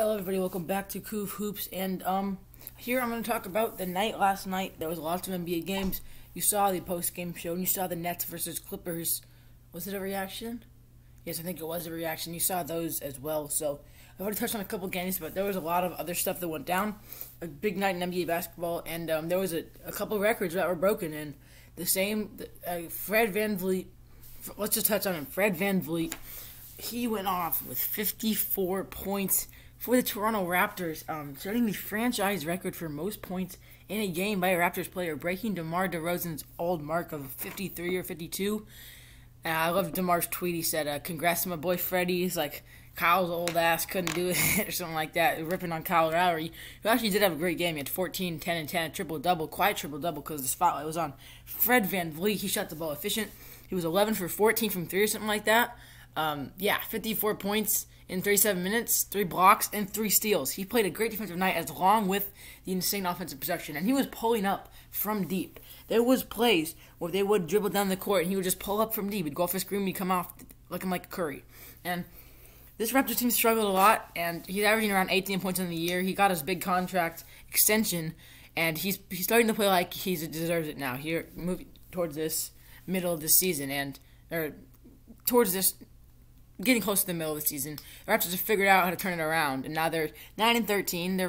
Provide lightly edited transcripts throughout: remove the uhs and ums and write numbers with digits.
Hello everybody, welcome back to Coof Hoops, and here I'm going to talk about the night last night. There was lots of NBA games. You saw the post-game show, and you saw the Nets versus Clippers. Was it a reaction? Yes, I think it was a reaction. You saw those as well, so I've already touched on a couple games, but there was a lot of other stuff that went down. A big night in NBA basketball, and there was a couple records that were broken, and Fred VanVleet, let's just touch on him. Fred VanVleet, he went off with 54 points for the Toronto Raptors, setting the franchise record for most points in a game by a Raptors player, breaking DeMar DeRozan's old mark of 53 or 52. I love DeMar's tweet. He said, congrats to my boy Freddie. He's like, Kyle's old ass couldn't do it, or something like that, ripping on Kyle Lowry, who actually did have a great game. He had 14, 10, and 10, a triple-double, quiet triple-double because the spotlight was on Fred VanVleet. He shot the ball efficient. He was 11 for 14 from 3 or something like that. 54 points in 37 minutes, 3 blocks, and 3 steals. He played a great defensive night along with the insane offensive production, and he was pulling up from deep. There was plays where they would dribble down the court, and he would just pull up from deep. He'd go off a screen, he'd come off looking like Curry. And this Raptors team struggled a lot, and he's averaging around 18 points in the year. He got his big contract extension, and he's starting to play like he deserves it now. Here, moving towards this middle of the season, towards this, getting close to the middle of the season, the Raptors have figured out how to turn it around, and now they're 9-13. They're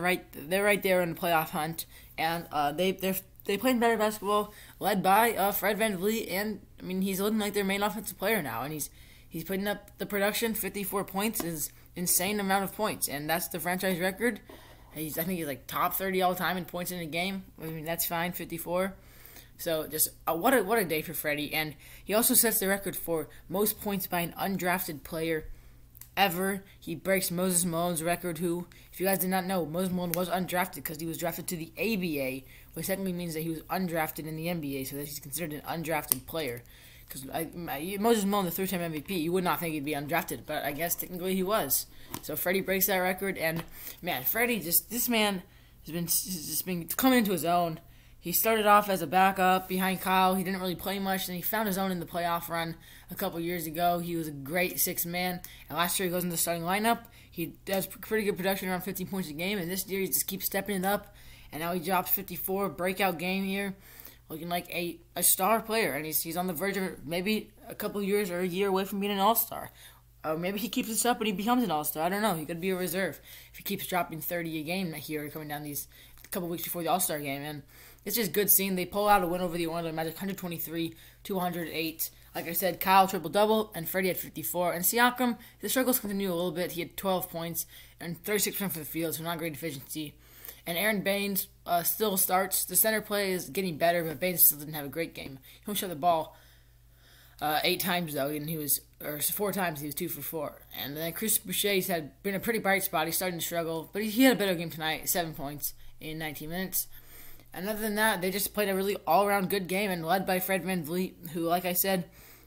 right there in the playoff hunt, and they playing better basketball, led by Fred VanVleet, and I mean he's looking like their main offensive player now, and he's putting up the production. 54 points is insane amount of points, and that's the franchise record. I think he's like top 30 all time in points in a game. I mean that's fine, 54. So just what a day for Freddie, and he also sets the record for most points by an undrafted player ever. He breaks Moses Malone's record, who, if you guys did not know, Moses Malone was undrafted because he was drafted to the ABA, which technically means that he was undrafted in the NBA, so that he's considered an undrafted player. Because Moses Malone, the 3-time MVP, you would not think he'd be undrafted, but I guess technically he was. So Freddie breaks that record, and man, Freddie this man has been coming into his own. He started off as a backup behind Kyle. He didn't really play much, and he found his own in the playoff run a couple years ago. He was a great sixth man, and last year he goes in the starting lineup. He does pretty good production, around 15 points a game, and this year he just keeps stepping it up, and now he drops 54, breakout game here, looking like a star player, and he's on the verge of maybe a couple years or a year away from being an all-star. Or maybe he keeps this up and he becomes an all-star. I don't know. He could be a reserve if he keeps dropping 30 a game here, coming down these couple weeks before the all-star game, and it's just good seeing. They pull out a win over the Orlando Magic, 123-108. Like I said, Kyle triple-double, and Freddie had 54. And Siakam, the struggles continue a little bit. He had 12 points and 36% for the field, so not great efficiency. And Aaron Baines still starts. The center play is getting better, but Baines still didn't have a great game. He only shot the ball 8 times, though, and 4 times, he was 2 for 4. And then Chris Boucher's had been a pretty bright spot. He's starting to struggle, but he had a better game tonight, 7 points in 19 minutes. And other than that, they just played a really all-around good game, and led by Fred VanVleet, who, like I said,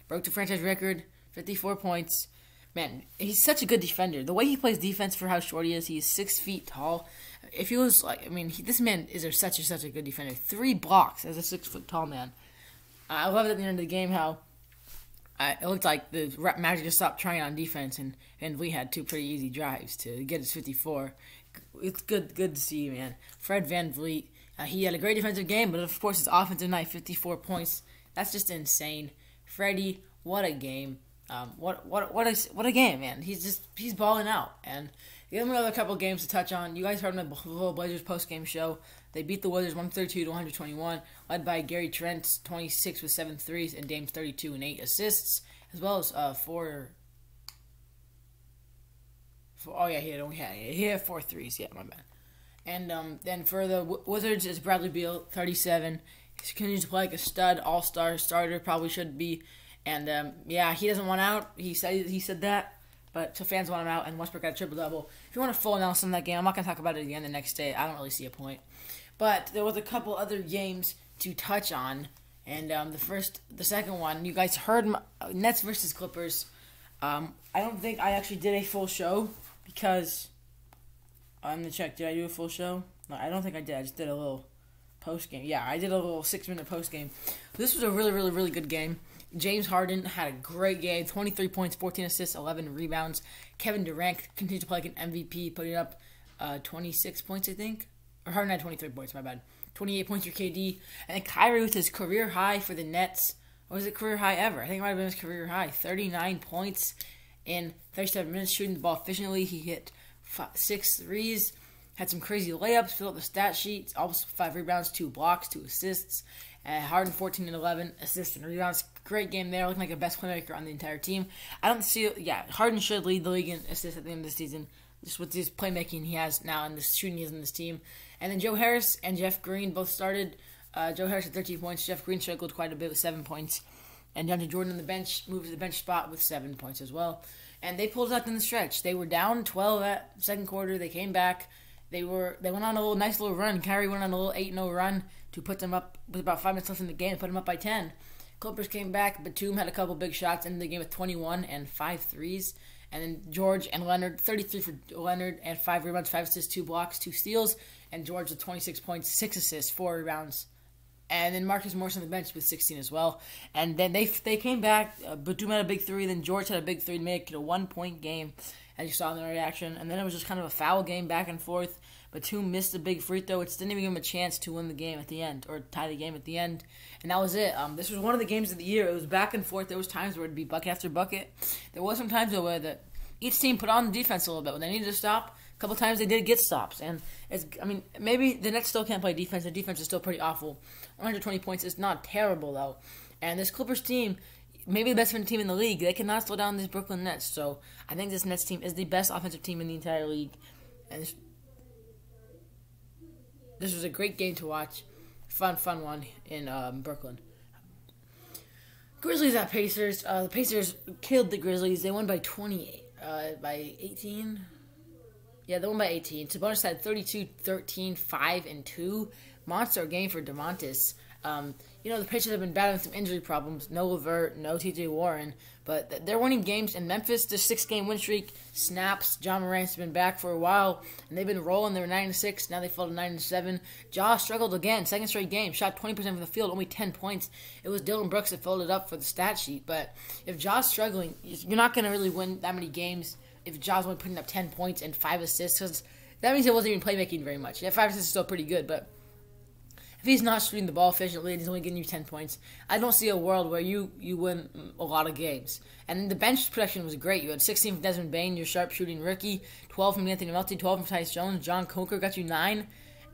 broke the franchise record, 54 points. Man, he's such a good defender. The way he plays defense for how short he is, he's 6 feet tall. If he was this man is such a good defender. 3 blocks as a 6-foot-tall man. I loved at the end of the game how it looked like the Magic just stopped trying on defense, and VanVleet had 2 pretty easy drives to get his 54. It's good to see, man. Fred VanVleet. He had a great defensive game, but of course his offensive night, 54 points. That's just insane. Freddie, what a game! What a game, man. He's balling out. And the other couple games to touch on. You guys heard my Buffalo Blazers post game show. They beat the Wizards 132-121, led by Gary Trent, 26 with 7 threes, and Dame's 32 and 8 assists, as well as he had 4 threes. Yeah, my bad. And then for the Wizards, it's Bradley Beal, 37. He continues to play like a stud, all-star starter, probably should be. And he doesn't want out. He said that, but so fans want him out. And Westbrook got a triple-double. If you want a full analysis on that game, I'm not gonna talk about it again the next day. I don't really see a point. But there was a couple other games to touch on, and the second one, you guys heard Nets versus Clippers. I don't think I actually did a full show because. I'm going to check. Did I do a full show? No, I don't think I did. I just did a little post-game. Yeah, I did a little 6-minute post-game. This was a really, really, really good game. James Harden had a great game. 23 points, 14 assists, 11 rebounds. Kevin Durant continues to play like an MVP, putting up 26 points, I think. Or Harden had 23 points, my bad. 28 points for KD. And then Kyrie with his career high for the Nets. Or was it career high ever? I think it might have been his career high. 39 points in 37 minutes, shooting the ball efficiently. He hit 6 threes. Had some crazy layups, filled up the stat sheet. Almost 5 rebounds, 2 blocks, 2 assists. Harden 14 and 11 assists and rebounds. Great game there, looking like a best playmaker on the entire team. I don't see, Harden should lead the league in assists at the end of the season, just with this playmaking he has now and the shooting he has in this team. And then Joe Harris and Jeff Green both started. Joe Harris had 13 points. Jeff Green struggled quite a bit with 7 points. And DeAndre Jordan on the bench moved to the bench spot with 7 points as well. And they pulled it out in the stretch. They were down 12 at second quarter. They came back. They went on a nice little run. Kyrie went on a little 8-0 run to put them up with about 5 minutes left in the game, put them up by 10. Clippers came back. Batum had a couple big shots, ended the game with 21 and 5 threes. And then George and Leonard, 33 for Leonard and 5 rebounds, 5 assists, 2 blocks, 2 steals. And George with 26 points, 6 assists, 4 rebounds. And then Marcus Morris on the bench with 16 as well. And then they came back. Batum had a big 3. Then George had a big 3 to make it a 1-point game, as you saw in the reaction. And then it was just kind of a foul game back and forth. Batum missed a big free throw, which didn't even give him a chance to win the game at the end, or tie the game at the end. And that was it. This was one of the games of the year. It was back and forth. There was times where it would be bucket after bucket. There was some times, though, where each team put on the defense a little bit. When they needed to stop, a couple times they did get stops. And, maybe the Nets still can't play defense. The defense is still pretty awful. 120 points is not terrible, though. And this Clippers team, maybe the best team in the league, they cannot slow down these Brooklyn Nets. So I think this Nets team is the best offensive team in the entire league. And this was a great game to watch. Fun one in Brooklyn. Grizzlies at Pacers. The Pacers killed the Grizzlies. They won by 28. By 18? Yeah, they won by 18. Sabonis had 32, 13, 5, and 2. Monster game for DeMontis. The Pacers have been battling some injury problems. No LeVert, no TJ Warren. But they're winning games in Memphis. Their 6-game win streak snaps. John Morant's been back for a while, and they've been rolling. They were 9-6. Now they fell to 9-7. Ja struggled again. Second straight game. Shot 20% from the field, only 10 points. It was Dylan Brooks that filled it up for the stat sheet. But if Ja's struggling, you're not going to really win that many games if Ja's only putting up 10 points and 5 assists. Because that means he wasn't even playmaking very much. Yeah, 5 assists is still pretty good, but if he's not shooting the ball efficiently and he's only getting you 10 points, I don't see a world where you win a lot of games. And the bench production was great. You had 16 from Desmond Bane, your sharp-shooting rookie, 12 from Anthony Melton, 12 from Tyus Jones, John Coker got you 9,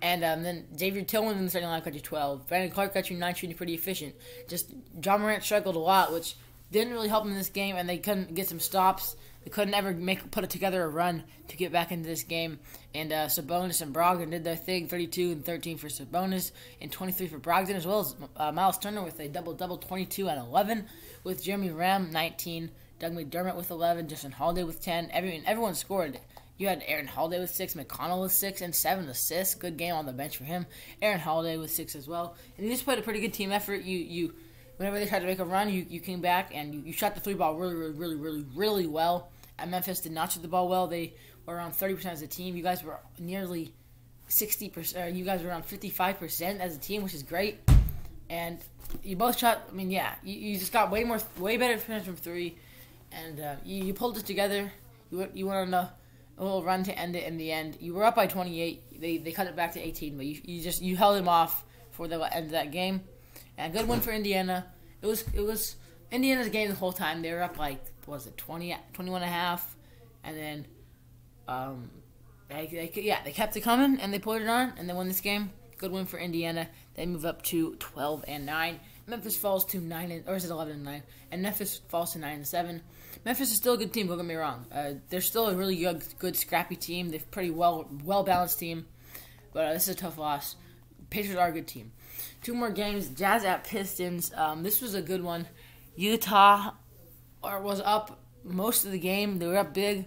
and then Xavier Tillman in the starting line got you 12. Brandon Clark got you 9, shooting pretty efficient. Just John Morant struggled a lot, which didn't really help him in this game, and they couldn't get some stops. They couldn't ever put it together a run to get back into this game. And Sabonis and Brogdon did their thing, 32 and 13 for Sabonis, and 23 for Brogdon, as well as Miles Turner with a double-double, 22 and 11, with Jeremy Ram, 19, Doug McDermott with 11, Justin Holiday with 10. Everyone scored. You had Aaron Holiday with 6, McConnell with 6, and 7 assists. Good game on the bench for him. Aaron Holiday with 6 as well. And you just played a pretty good team effort. Whenever they tried to make a run, you came back and you shot the 3 ball really well. And Memphis did not shoot the ball well. They were around 30% as a team. You guys were nearly 60%. You guys were around 55% as a team, which is great. And you both shot. You just got way better percentage from 3, and you pulled it together. You went on a little run to end it. In the end, you were up by 28. They cut it back to 18, but you held them off for the end of that game. And a good win for Indiana. It was Indiana's game the whole time. They were up 21 and a half, and then they kept it coming and they put it on and they won this game. Good win for Indiana. They move up to 12 and 9. Memphis falls to 11 and 9, and Memphis falls to 9 and 7. Memphis is still a good team. Don't get me wrong. They're still a really good scrappy team. They're a pretty well balanced team, but this is a tough loss. Pacers are a good team. 2 more games. Jazz at Pistons. This was a good one. Utah was up most of the game. They were up big.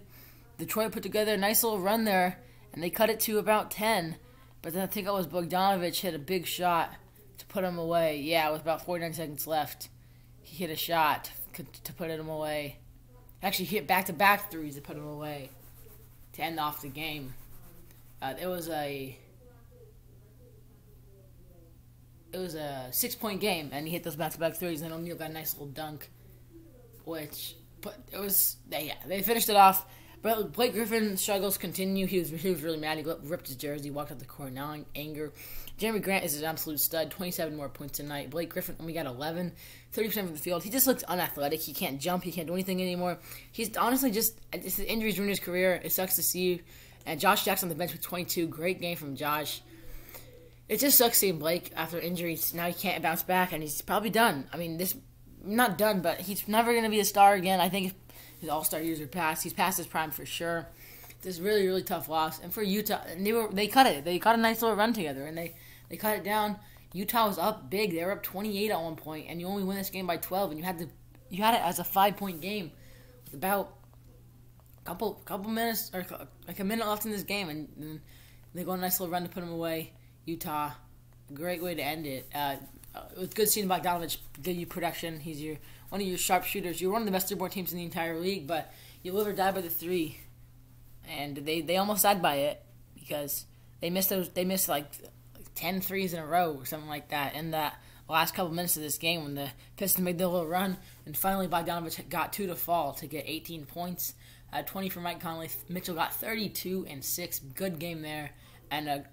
Detroit put together a nice little run there, and they cut it to about 10. But then I think it was Bogdanovich hit a big shot to put him away. Yeah, with about 49 seconds left, he hit a shot to put him away. Actually, he hit back-to-back threes to put him away to end off the game. It was a 6-point game, and he hit those back-to-back threes, and then O'Neal got a nice little dunk, they finished it off. But Blake Griffin's struggles continue. He was really mad. He ripped his jersey, walked out the court now in anger. Jeremy Grant is an absolute stud. 27 more points tonight. Blake Griffin only got 11, 30% from the field. He just looks unathletic. He can't jump. He can't do anything anymore. He's honestly just injuries ruined his career. It sucks to see. And Josh Jackson on the bench with 22. Great game from Josh. It just sucks seeing Blake after injuries. Now he can't bounce back, and he's probably done. I mean, not done, but he's never going to be a star again. I think his all-star years are past. He's past his prime for sure. This really, really tough loss. And for Utah, and they cut it. They got a nice little run together, and they cut it down. Utah was up big. They were up 28 at one point, and you only win this game by 12, and you had it as a 5-point game with about a couple minutes, or like a minute left in this game, and they go on a nice little run to put them away. Utah, great way to end it. It was good seeing Bogdanovich give you production. He's one of your sharpshooters. You're one of the best three-point teams in the entire league, but you live or die by the three. And they almost died by it because they missed like 10 threes in a row or something like that in the last couple minutes of this game when the Pistons made their little run, and finally Bogdanovich got 2 to fall to get 18 points. 20 for Mike Conley. Mitchell got 32 and 6. Good game there. And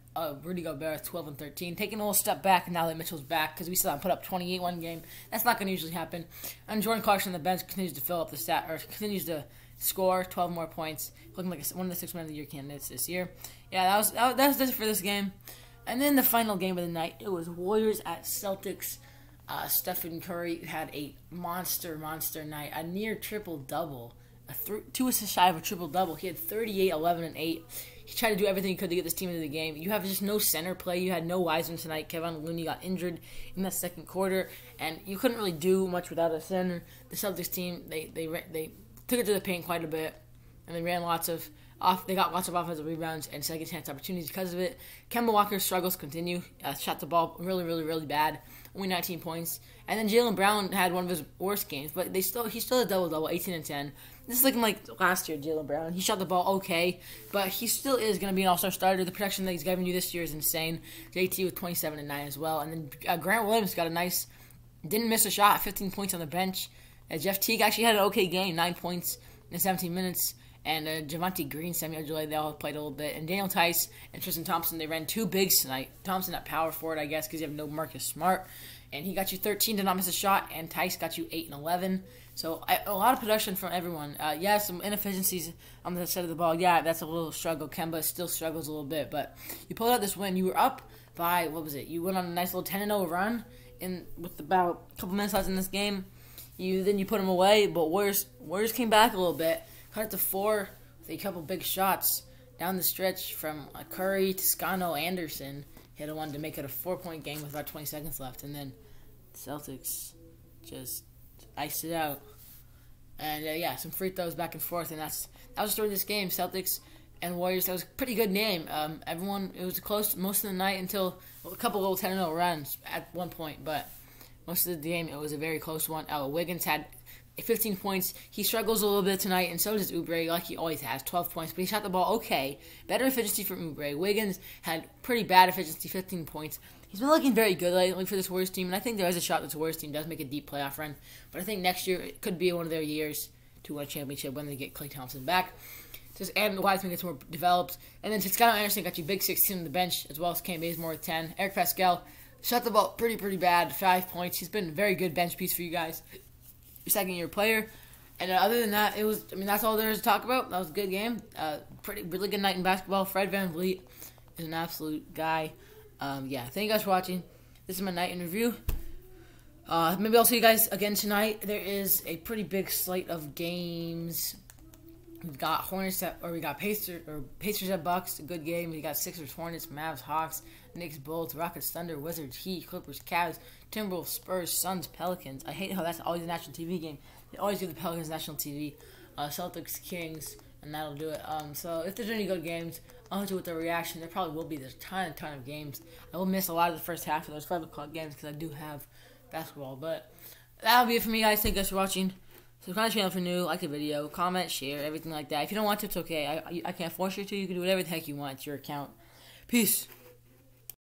Rudy Gobert 12 and 13, taking a little step back now that Mitchell's back because we still haven't put up 28 one game. That's not going to usually happen. And Jordan Clarkson on the bench continues to fill up continues to score 12 more points, looking like one of the 6 men of the year candidates this year. Yeah, that was it for this game. And then the final game of the night, it was Warriors at Celtics. Stephen Curry had a monster night, a near triple-double, 2 assists shy of a triple-double. He had 38, 11, and 8. He tried to do everything he could to get this team into the game. You have just no center play. You had no Wiseman tonight. Kevin Looney got injured in that second quarter, and you couldn't really do much without a center. The Celtics team, they took it to the paint quite a bit, and they ran they got lots of offensive rebounds and second chance opportunities because of it. Kemba Walker's struggles continue. Shot the ball really bad. Only 19 points. And then Jaylen Brown had one of his worst games, but he still had a double-double, 18 and 10. This is looking like last year, Jaylen Brown. He shot the ball okay, but he still is going to be an all-star starter. The production that he's giving you this year is insane. JT with 27 and 9 as well. And then Grant Williams got didn't miss a shot, 15 points on the bench. Jeff Teague actually had an okay game, 9 points in 17 minutes. And Javonte Green, Samuel Ojale, they all played a little bit. And Daniel Tice and Tristan Thompson, they ran 2 bigs tonight. Thompson at power forward, I guess, because you have no Marcus Smart. And he got you 13 to not miss a shot, and Tice got you 8 and 11. So a lot of production from everyone. Some inefficiencies on the side of the ball. Yeah, that's a little struggle. Kemba still struggles a little bit. But you pulled out this win. You were up by, you went on a nice little 10-0 run with about a couple minutes left in this game. Then you put them away, but Warriors came back a little bit. Cut it to 4 with a couple big shots down the stretch from Curry, Toscano, Anderson. Hit a one to make it a 4-point game with about 20 seconds left. And then the Celtics just iced it out. And, some free throws back and forth. And that was the story of this game. Celtics and Warriors, that was a pretty good game. It was close most of the night until a couple little 10-0 runs at one point. But most of the game, it was a very close one. Wiggins had 15 points. He struggles a little bit tonight, and so does Oubre, like he always has, 12 points. But he shot the ball okay. Better efficiency from Oubre. Wiggins had pretty bad efficiency, 15 points. He's been looking very good lately for this Warriors team, and I think there is a shot that this Warriors team does make a deep playoff run. But I think next year it could be one of their years to win a championship when they get Klay Thompson back. And Wiseman gets more developed. And then Toscano Anderson got you big 16 on the bench, as well as Cam Bazemore with 10. Eric Pascal shot the ball pretty bad, 5 points. He's been a very good bench piece for you guys. Your second-year player. And other than that, that's all there is to talk about. That was a good game. Really good night in basketball. Fred VanVleet is an absolute guy. Thank you guys for watching. This is my night in review. Maybe I'll see you guys again tonight. There is a pretty big slate of games. We've got Pacers at Bucks, a good game. We got Sixers, Hornets, Mavs, Hawks, Knicks, Bulls, Rockets, Thunder, Wizards, Heat, Clippers, Cavs, Timberwolves, Spurs, Suns, Pelicans. I hate how that's always a national TV game. They always give the Pelicans national TV. Celtics, Kings, and that'll do it. So if there's any good games, I'll hit you with the reaction. There probably will be. There's a ton of games. I will miss a lot of the first half of those 5 o'clock games because I do have basketball. But that'll be it for me, guys. Thank you guys for watching. Subscribe to the channel if you're new, like the video, comment, share, everything like that. If you don't want to, it's okay. I can't force you to. You can do whatever the heck you want. It's your account. Peace.